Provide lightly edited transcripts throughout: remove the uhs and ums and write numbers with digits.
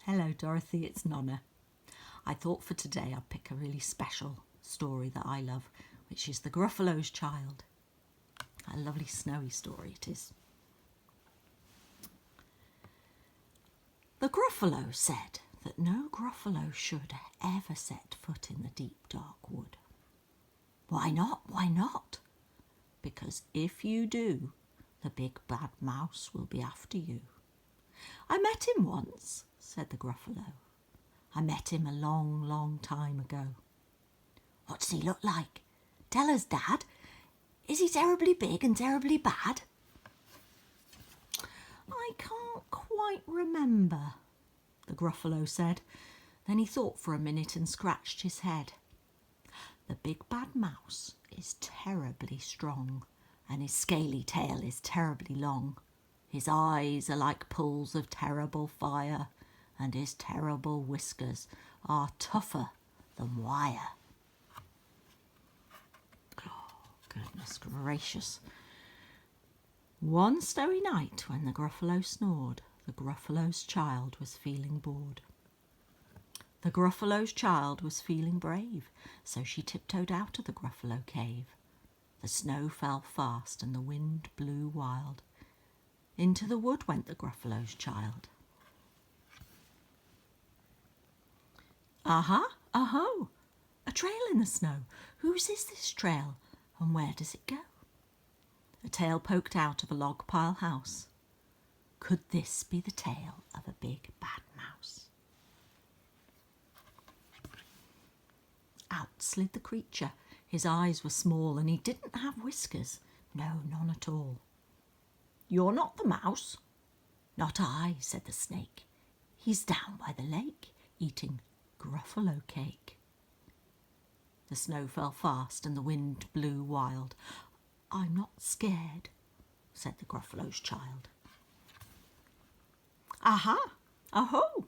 Hello Dorothy, it's Nonna. I thought for today I'd pick a really special story that I love, which is the Gruffalo's Child. A lovely snowy story it is. The Gruffalo said that no Gruffalo should ever set foot in the deep dark wood. Why not? Why not? Because if you do, the big bad mouse will be after you. I met him once, said the Gruffalo. I met him a long, long time ago. What does he look like? Tell us, Dad. Is he terribly big and terribly bad? I can't quite remember, the Gruffalo said. Then he thought for a minute and scratched his head. The big bad mouse is terribly strong, and his scaly tail is terribly long. His eyes are like pools of terrible fire, and his terrible whiskers are tougher than wire. Oh, goodness gracious. One snowy night when the Gruffalo snored, the Gruffalo's child was feeling bored. The Gruffalo's child was feeling brave, so she tiptoed out of the Gruffalo cave. The snow fell fast and the wind blew wild. Into the wood went the Gruffalo's child. Aha, aho, a trail in the snow. Whose is this trail, and where does it go? A tail poked out of a log pile house. Could this be the tail of a big bad mouse? Out slid the creature. His eyes were small and he didn't have whiskers. No, none at all. You're not the mouse? Not I, said the snake. He's down by the lake, eating Gruffalo cake. The snow fell fast and the wind blew wild. I'm not scared, said the Gruffalo's child. Aha, aho,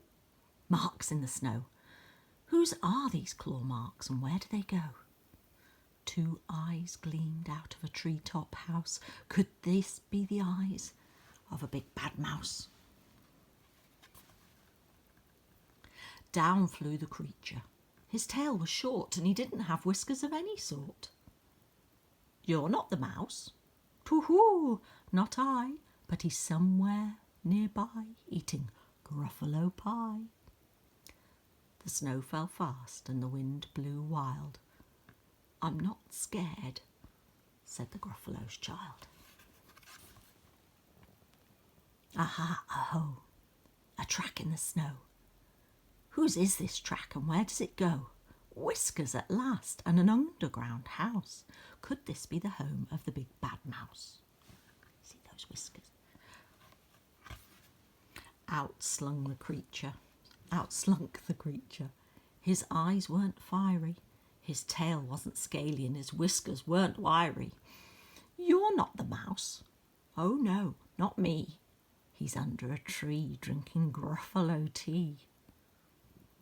marks in the snow. Whose are these claw marks and where do they go? Two eyes gleamed out of a treetop house. Could this be the eyes of a big bad mouse? Down flew the creature. His tail was short and he didn't have whiskers of any sort. You're not the mouse? Too-hoo, not I, but he's somewhere nearby, eating Gruffalo pie. The snow fell fast and the wind blew wild. I'm not scared, said the Gruffalo's child. Aha, aho, a track in the snow. Whose is this track and where does it go? Whiskers at last and an underground house. Could this be the home of the big bad mouse? See those whiskers? Out slunk the creature. His eyes weren't fiery. His tail wasn't scaly and his whiskers weren't wiry. You're not the mouse. Oh no, not me. He's under a tree drinking Gruffalo tea.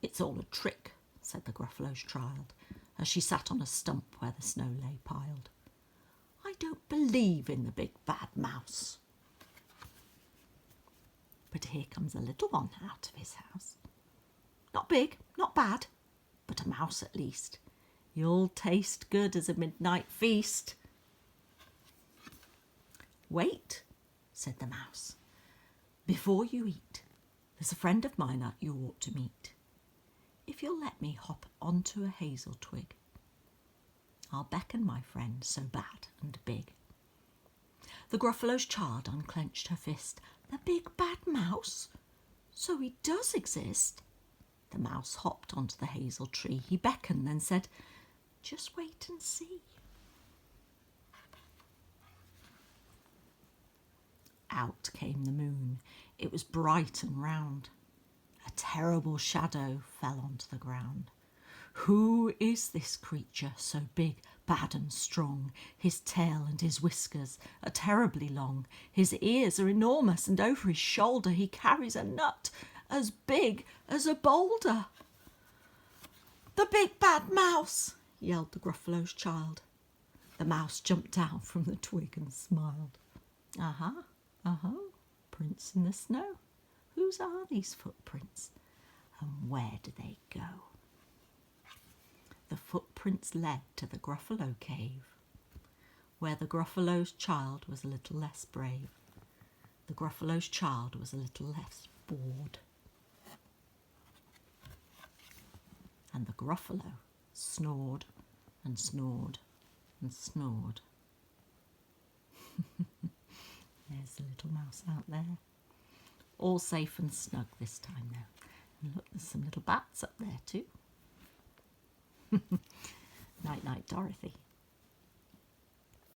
It's all a trick, said the Gruffalo's child, as she sat on a stump where the snow lay piled. I don't believe in the big bad mouse. But here comes a little one out of his house. Not big, not bad, but a mouse at least. You'll taste good as a midnight feast. Wait, said the mouse. Before you eat, there's a friend of mine that you ought to meet. If you'll let me hop onto a hazel twig, I'll beckon my friend so bad and big. The Gruffalo's child unclenched her fist. The big bad mouse? So he does exist? The mouse hopped onto the hazel tree. He beckoned, then said, just wait and see. Out came the moon. It was bright and round. A terrible shadow fell onto the ground. Who is this creature so big, bad and strong? His tail and his whiskers are terribly long. His ears are enormous and over his shoulder he carries a nut as big as a boulder. The big bad mouse, yelled the Gruffalo's child. The mouse jumped down from the twig and smiled. Aha, aho, prints in the snow. Whose are these footprints? And where do they go? The footprints led to the Gruffalo cave, where the Gruffalo's child was a little less brave. The Gruffalo's child was a little less bored. And the Gruffalo snored and snored and snored. There's the little mouse out there. All safe and snug this time now. And look, there's some little bats up there too. Night night, Dorothy.